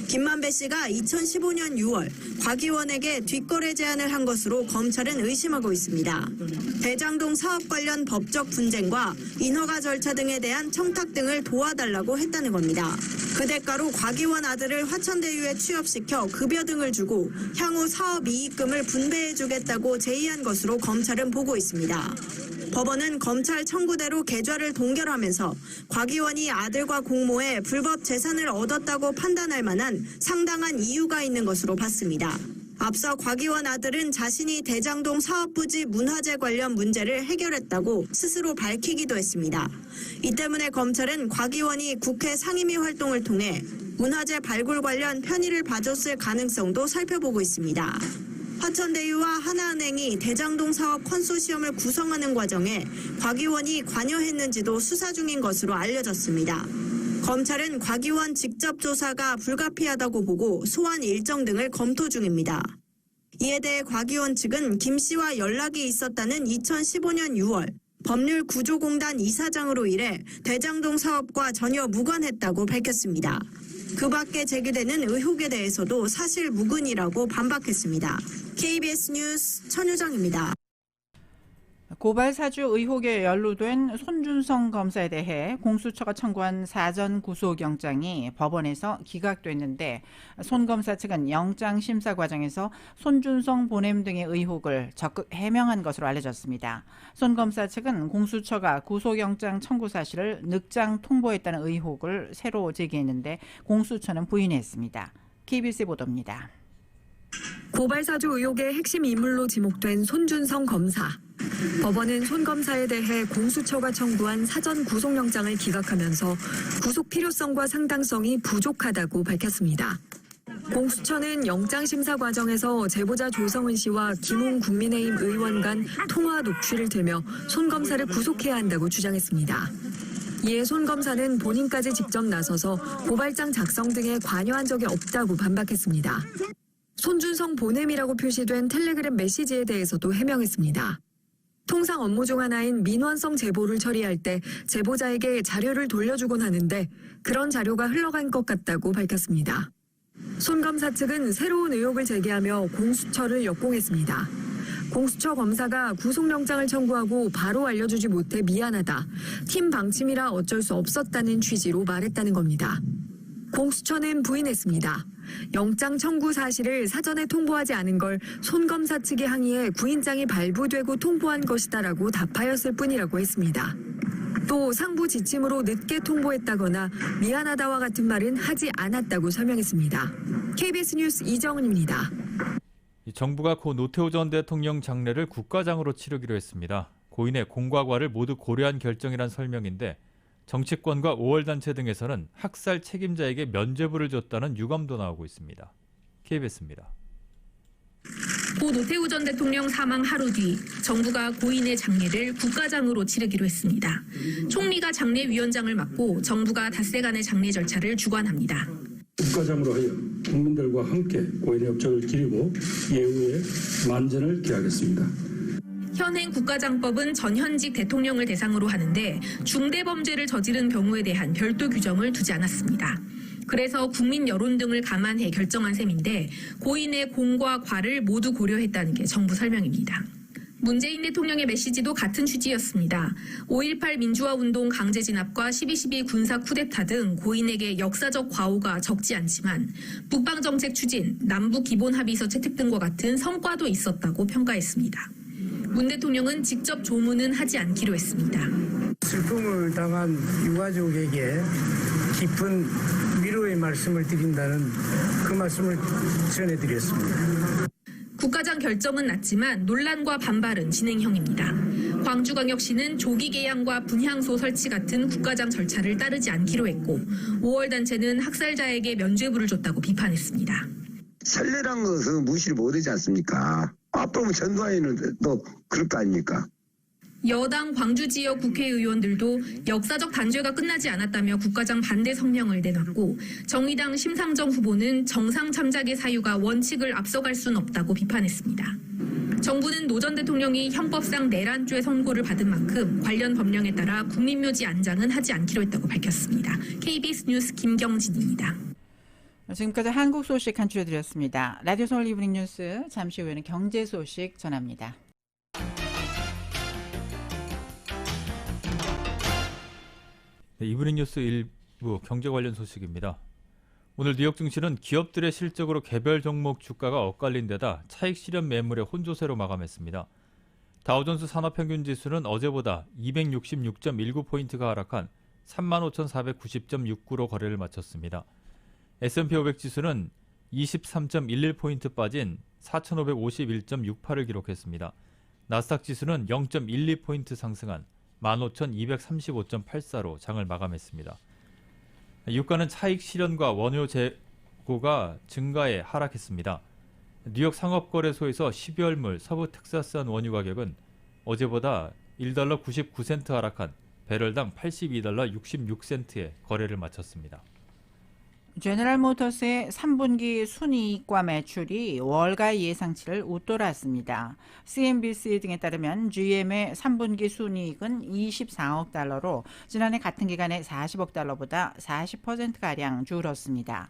김만배 씨가 2015년 6월 곽 의원에게 뒷거래 제안을 한 것으로 검찰은 의심하고 있습니다. 대장동 사업 관련 법적 분쟁과 인허가 절차 등에 대한 청탁 등을 도와달라고 했다는 겁니다. 그 대가로 곽 의원 아들을 화천대유에 취업시켜 급여 등을 주고 향후 사업 이익금을 분배해주겠다고 제의한 것으로 검찰은 보고 있습니다. 법원은 검찰 청구대로 계좌를 동결하면서 곽 의원이 아들과 공모해 불법 재산을 얻었다고 판단할 만한 상당한 이유가 있는 것으로 봤습니다. 앞서 곽 의원 아들은 자신이 대장동 사업부지 문화재 관련 문제를 해결했다고 스스로 밝히기도 했습니다. 이 때문에 검찰은 곽 의원이 국회 상임위 활동을 통해 문화재 발굴 관련 편의를 봐줬을 가능성도 살펴보고 있습니다. 화천대유와 하나은행이 대장동 사업 컨소시엄을 구성하는 과정에 곽 의원이 관여했는지도 수사 중인 것으로 알려졌습니다. 검찰은 곽 의원 직접 조사가 불가피하다고 보고 소환 일정 등을 검토 중입니다. 이에 대해 곽 의원 측은 김 씨와 연락이 있었다는 2015년 6월 법률구조공단 이사장으로 일해 대장동 사업과 전혀 무관했다고 밝혔습니다. 그 밖에 제기되는 의혹에 대해서도 사실 무근이라고 반박했습니다. KBS 뉴스 천유정입니다. 고발 사주 의혹에 연루된 손준성 검사에 대해 공수처가 청구한 사전 구속영장이 법원에서 기각됐는데 손 검사 측은 영장 심사 과정에서 손준성 보냄 등의 의혹을 적극 해명한 것으로 알려졌습니다. 손 검사 측은 공수처가 구속영장 청구 사실을 늑장 통보했다는 의혹을 새로 제기했는데 공수처는 부인했습니다. KBS 보도입니다. 고발 사주 의혹의 핵심 인물로 지목된 손준성 검사. 법원은 손 검사에 대해 공수처가 청구한 사전 구속영장을 기각하면서 구속 필요성과 상당성이 부족하다고 밝혔습니다. 공수처는 영장심사 과정에서 제보자 조성은 씨와 김웅 국민의힘 의원 간 통화 녹취를 들며 손 검사를 구속해야 한다고 주장했습니다. 이에 손 검사는 본인까지 직접 나서서 고발장 작성 등에 관여한 적이 없다고 반박했습니다. 손준성 보냄이라고 표시된 텔레그램 메시지에 대해서도 해명했습니다. 통상 업무 중 하나인 민원성 제보를 처리할 때 제보자에게 자료를 돌려주곤 하는데 그런 자료가 흘러간 것 같다고 밝혔습니다. 손 검사 측은 새로운 의혹을 제기하며 공수처를 역공했습니다. 공수처 검사가 구속영장을 청구하고 바로 알려주지 못해 미안하다. 팀 방침이라 어쩔 수 없었다는 취지로 말했다는 겁니다. 공수처는 부인했습니다. 영장 청구 사실을 사전에 통보하지 않은 걸 손 검사 측의 항의에 구인장이 발부되고 통보한 것이다라고 답하였을 뿐이라고 했습니다. 또 상부 지침으로 늦게 통보했다거나 미안하다와 같은 말은 하지 않았다고 설명했습니다. KBS 뉴스 이정은입니다. 정부가 고 노태우 전 대통령 장례를 국가장으로 치르기로 했습니다. 고인의 공과 과를 모두 고려한 결정이란 설명인데 정치권과 5월 단체 등에서는 학살 책임자에게 면죄부를 줬다는 유감도 나오고 있습니다. KBS입니다. 고 노태우 전 대통령 사망 하루 뒤 정부가 고인의 장례를 국가장으로 치르기로 했습니다. 총리가 장례위원장을 맡고 정부가 닷새간의 장례 절차를 주관합니다. 국가장으로 하여 국민들과 함께 고인의 업적을 기리고 예우의 만전을 기하겠습니다. 현행 국가장법은 전현직 대통령을 대상으로 하는데 중대범죄를 저지른 경우에 대한 별도 규정을 두지 않았습니다. 그래서 국민 여론 등을 감안해 결정한 셈인데 고인의 공과 과를 모두 고려했다는 게 정부 설명입니다. 문재인 대통령의 메시지도 같은 취지였습니다. 5.18 민주화운동 강제 진압과 12.12 군사 쿠데타 등 고인에게 역사적 과오가 적지 않지만 북방정책 추진, 남북기본합의서 채택 등과 같은 성과도 있었다고 평가했습니다. 문 대통령은 직접 조문은 하지 않기로 했습니다. 슬픔을 당한 유가족에게 깊은 위로의 말씀을 드린다는 그 말씀을 전해드렸습니다. 국가장 결정은 났지만 논란과 반발은 진행형입니다. 광주광역시는 조기 개양과 분향소 설치 같은 국가장 절차를 따르지 않기로 했고 5월 단체는 학살자에게 면죄부를 줬다고 비판했습니다. 설레란 것은 무시를 못하지 않습니까? 앞으로 전두환에는 또 그럴 거 아닙니까? 여당 광주 지역 국회의원들도 역사적 단죄가 끝나지 않았다며 국가장 반대 성명을 내놨고 정의당 심상정 후보는 정상 참작의 사유가 원칙을 앞서갈 수는 없다고 비판했습니다. 정부는 노 전 대통령이 형법상 내란죄 선고를 받은 만큼 관련 법령에 따라 국민묘지 안장은 하지 않기로 했다고 밝혔습니다. KBS 뉴스 김경진입니다. 지금까지 한국 소식 간추려드렸습니다. 라디오 서울 이브닝 뉴스 잠시 후에는 경제 소식 전합니다. 네, 이브닝 뉴스 일부 경제 관련 소식입니다. 오늘 뉴욕 증시는 기업들의 실적으로 개별 종목 주가가 엇갈린 데다 차익 실현 매물의 혼조세로 마감했습니다. 다우존스 산업평균지수는 어제보다 266.19포인트가 하락한 35,490.69로 거래를 마쳤습니다. S&P 500 지수는 23.11포인트 빠진 4,551.68을 기록했습니다. 나스닥 지수는 0.12포인트 상승한 15,235.84로 장을 마감했습니다. 유가는 차익 실현과 원유 재고가 증가해 하락했습니다. 뉴욕 상업거래소에서 12월물 서부 텍사스산 원유 가격은 어제보다 1달러 99센트 하락한 배럴당 82달러 66센트에 거래를 마쳤습니다. 제너럴 모터스의 3분기 순이익과 매출이 월가 예상치를 웃돌았습니다. CNBC 등에 따르면 GM의 3분기 순이익은 24억 달러로 지난해 같은 기간에 40억 달러보다 40%가량 줄었습니다.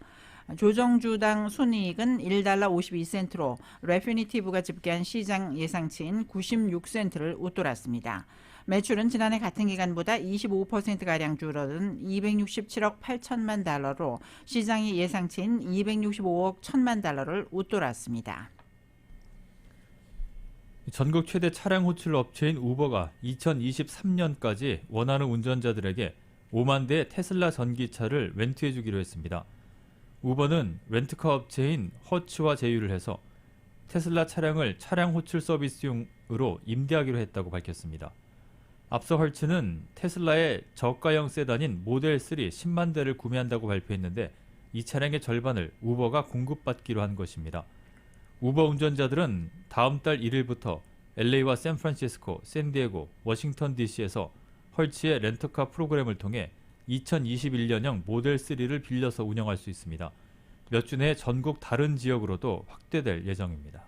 조정주당 순이익은 1달러 52센트로 레피니티브가 집계한 시장 예상치인 96센트를 웃돌았습니다. 매출은 지난해 같은 기간보다 25%가량 줄어든 267억 8천만 달러로 시장이 예상치인 265억 1천만 달러를 웃돌았습니다. 전국 최대 차량 호출 업체인 우버가 2023년까지 원하는 운전자들에게 5만 대의 테슬라 전기차를 렌트해 주기로 했습니다. 우버는 렌트카 업체인 허츠와 제휴를 해서 테슬라 차량을 차량 호출 서비스용으로 임대하기로 했다고 밝혔습니다. 앞서 헐츠는 테슬라의 저가형 세단인 모델 3 10만 대를 구매한다고 발표했는데 이 차량의 절반을 우버가 공급받기로 한 것입니다. 우버 운전자들은 다음 달 1일부터 LA와 샌프란시스코, 샌디에고, 워싱턴 DC에서 헐츠의 렌터카 프로그램을 통해 2021년형 모델 3를 빌려서 운영할 수 있습니다. 몇 주 내에 전국 다른 지역으로도 확대될 예정입니다.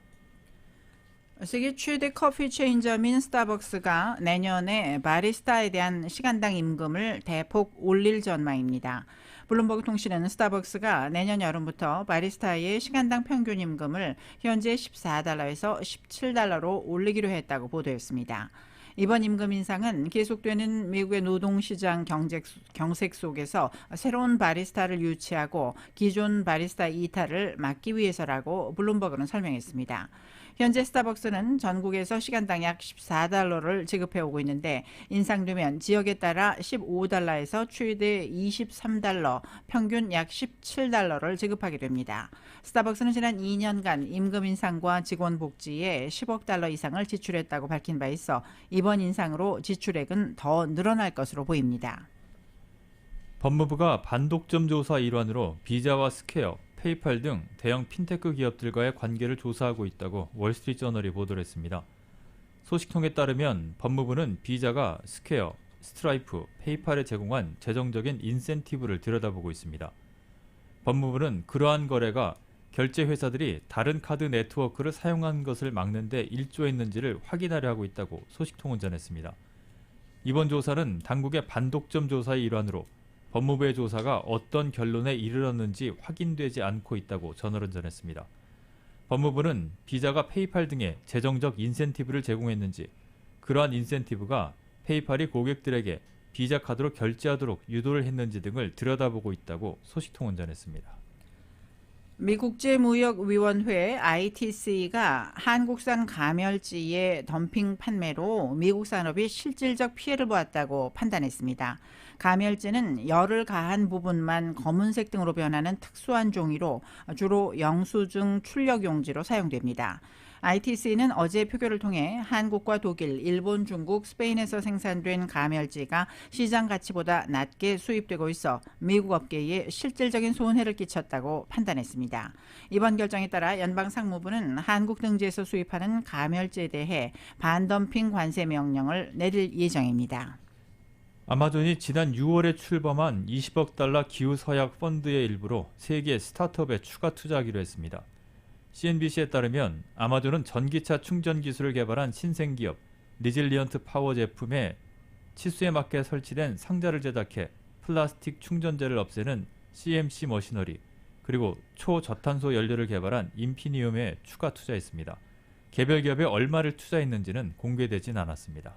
세계 최대 커피 체인점인 스타벅스가 내년에 바리스타에 대한 시간당 임금을 대폭 올릴 전망입니다. 블룸버그 통신은 스타벅스가 내년 여름부터 바리스타의 시간당 평균 임금을 현재 $14에서 $17로 올리기로 했다고 보도했습니다. 이번 임금 인상은 계속되는 미국의 노동시장 경색 속에서 새로운 바리스타를 유치하고 기존 바리스타 이탈을 막기 위해서라고 블룸버그는 설명했습니다. 현재 스타벅스는 전국에서 시간당 약 $14를 지급해오고 있는데 인상되면 지역에 따라 $15에서 최대 $23, 평균 약 $17를 지급하게 됩니다. 스타벅스는 지난 2년간 임금 인상과 직원 복지에 $10억 이상을 지출했다고 밝힌 바 있어 이번 인상으로 지출액은 더 늘어날 것으로 보입니다. 법무부가 반독점 조사 일환으로 비자와 스퀘어, 페이팔 등 대형 핀테크 기업들과의 관계를 조사하고 있다고 월스트리트저널이 보도를 했습니다. 소식통에 따르면 법무부는 비자가 스퀘어, 스트라이프, 페이팔에 제공한 재정적인 인센티브를 들여다보고 있습니다. 법무부는 그러한 거래가 결제 회사들이 다른 카드 네트워크를 사용한 것을 막는 데 일조했는지를 확인하려 하고 있다고 소식통은 전했습니다. 이번 조사는 당국의 반독점 조사의 일환으로 법무부의 조사가 어떤 결론에 이르렀는지 확인되지 않고 있다고 저널은 전했습니다. 법무부는 비자가 페이팔 등의 재정적 인센티브를 제공했는지, 그러한 인센티브가 페이팔이 고객들에게 비자 카드로 결제하도록 유도를 했는지 등을 들여다보고 있다고 소식통은 전했습니다. 미국제무역위원회 ITC가 한국산 가멸지의 덤핑 판매로 미국 산업이 실질적 피해를 보았다고 판단했습니다. 가멸지는 열을 가한 부분만 검은색 등으로 변하는 특수한 종이로 주로 영수증 출력 용지로 사용됩니다. ITC는 어제 표결을 통해 한국과 독일, 일본, 중국, 스페인에서 생산된 가멸지가 시장 가치보다 낮게 수입되고 있어 미국 업계에 실질적인 손해를 끼쳤다고 판단했습니다. 이번 결정에 따라 연방상무부는 한국 등지에서 수입하는 가멸지에 대해 반덤핑 관세 명령을 내릴 예정입니다. 아마존이 지난 6월에 출범한 $20억 기후서약 펀드의 일부로 세계 스타트업에 추가 투자하기로 했습니다. CNBC에 따르면 아마존은 전기차 충전 기술을 개발한 신생기업 리질리언트 파워 제품의 치수에 맞게 설치된 상자를 제작해 플라스틱 충전재를 없애는 CMC 머시너리, 그리고 초저탄소 연료를 개발한 인피니움에 추가 투자했습니다. 개별 기업에 얼마를 투자했는지는 공개되진 않았습니다.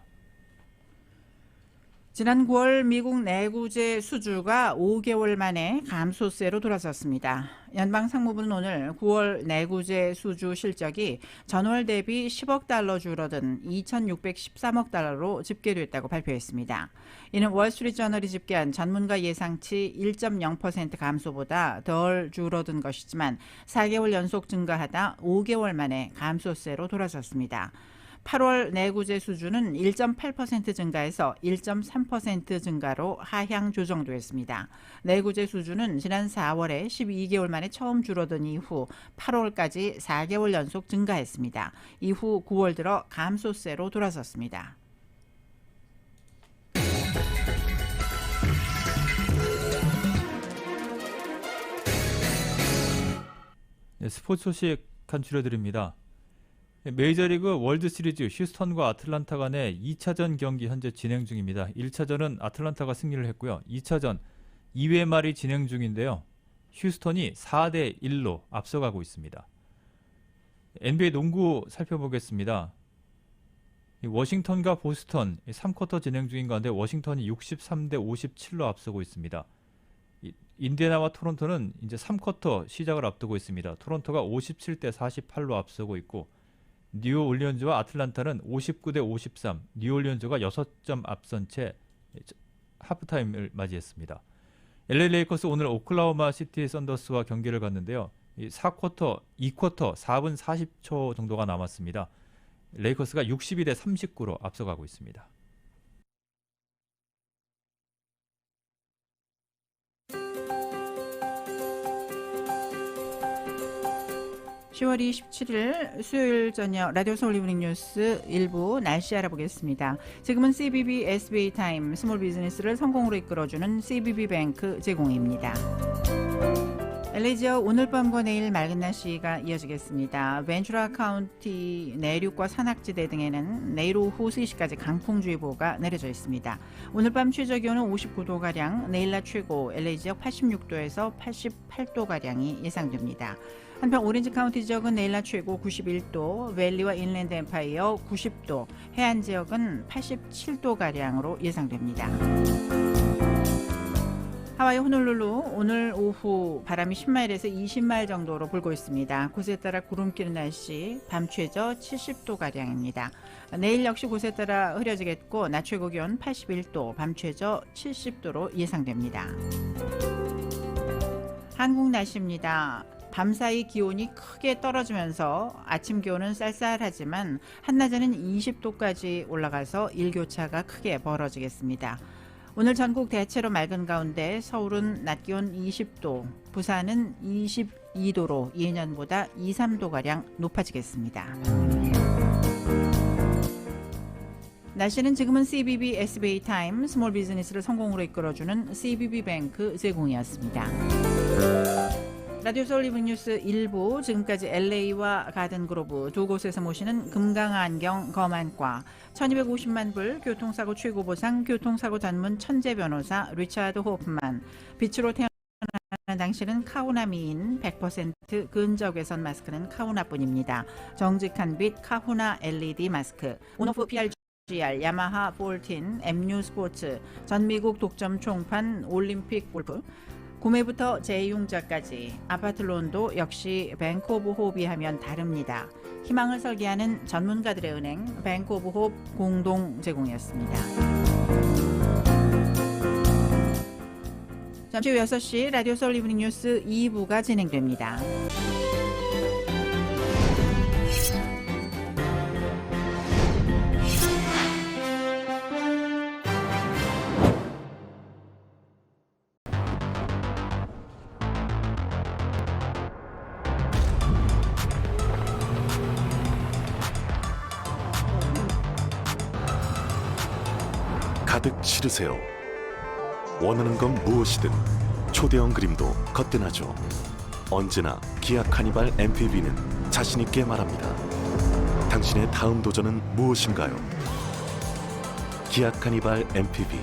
지난 9월 미국 내구재 수주가 5개월 만에 감소세로 돌아섰습니다. 연방상무부는 오늘 9월 내구재 수주 실적이 전월 대비 $10억 줄어든 $2,613억 집계됐다고 발표했습니다. 이는 월스트리트저널이 집계한 전문가 예상치 1.0% 감소보다 덜 줄어든 것이지만 4개월 연속 증가하다 5개월 만에 감소세로 돌아섰습니다. 8월 내구재 수주는 1.8% 증가해서 1.3% 증가로 하향 조정됐습니다. 내구재 수주는 지난 4월에 12개월 만에 처음 줄어든 이후 8월까지 4개월 연속 증가했습니다. 이후 9월 들어 감소세로 돌아섰습니다. 네, 스포츠 소식 간추려드립니다. 메이저리그 월드시리즈 휴스턴과 아틀란타 간의 2차전 경기 현재 진행 중입니다. 1차전은 아틀란타가 승리를 했고요. 2차전 2회 말이 진행 중인데요. 휴스턴이 4대1로 앞서가고 있습니다. NBA 농구 살펴보겠습니다. 워싱턴과 보스턴 3쿼터 진행 중인 가운데 워싱턴이 63대57로 앞서고 있습니다. 인디애나와 토론토는 이제 3쿼터 시작을 앞두고 있습니다. 토론토가 57대48로 앞서고 있고 뉴올리언즈와 아틀란타는 59대53, 뉴올리언즈가 6점 앞선 채 하프타임을 맞이했습니다. LA 레이커스 오늘 오클라호마 시티 썬더스와 경기를 갔는데요. 2쿼터 4분 40초 정도가 남았습니다. 레이커스가 62대39로 앞서가고 있습니다. 10월 27일 수요일 저녁 라디오 서울 이브닝 뉴스 일부 날씨 알아보겠습니다. 지금은 CBB SBA 타임 스몰 비즈니스를 성공으로 이끌어주는 CBB 뱅크 제공입니다. LA 지역 오늘 밤과 내일 맑은 날씨가 이어지겠습니다. 벤츄라 카운티 내륙과 산악지대 등에는 내일 오후 3시까지 강풍주의보가 내려져 있습니다. 오늘 밤 최저 기온은 59도가량, 내일 낮 최고 LA 지역 86도에서 88도가량이 예상됩니다. 한편 오렌지 카운티 지역은 내일 낮 최고 91도, 밸리와 인랜드 엠파이어 90도, 해안 지역은 87도가량으로 예상됩니다. 하와이 호놀룰루 오늘 오후 바람이 10마일에서 20마일 정도로 불고 있습니다. 곳에 따라 구름 끼는 날씨, 밤 최저 70도가량입니다. 내일 역시 곳에 따라 흐려지겠고 낮 최고 기온 81도, 밤 최저 70도로 예상됩니다. 한국 날씨입니다. 밤사이 기온이 크게 떨어지면서 아침 기온은 쌀쌀하지만 한낮에는 20도까지 올라가서 일교차가 크게 벌어지겠습니다. 오늘 전국 대체로 맑은 가운데 서울은 낮 기온 20도, 부산은 22도로 예년보다 2, 3도가량 높아지겠습니다. 날씨는 지금은 CBB SBA 타임 스몰 비즈니스를 성공으로 이끌어주는 CBB 뱅크 제공이었습니다. 라디오 서울 이브닝 뉴스 1부, 지금까지 LA와 가든그로브 두 곳에서 모시는 금강안경 검안과 1250만 불 교통사고 최고보상 교통사고 전문 천재 변호사 리차드 호프만, 빛으로 태어나는 당신은 카우나 미인 100% 근적외선 마스크는 카우나뿐입니다. 정직한 빛 카우나 LED 마스크, 온오프 PRGR, 야마하 14, MU 스포츠, 전미국 독점 총판 올림픽 골프, 구매부터 재이용자까지 아파트론도 역시 뱅크 오브 호흡이 하면 다릅니다. 희망을 설계하는 전문가들의 은행 뱅크 오브 호흡 공동 제공이었습니다. 잠시 후 6시 라디오 서울 이브닝 뉴스 2부가 진행됩니다. 가득 실으세요. 원하는 건 무엇이든 초대형 그림도 거뜬하죠. 언제나 기아 카니발 MPV는 자신있게 말합니다. 당신의 다음 도전은 무엇인가요? 기아 카니발 MPV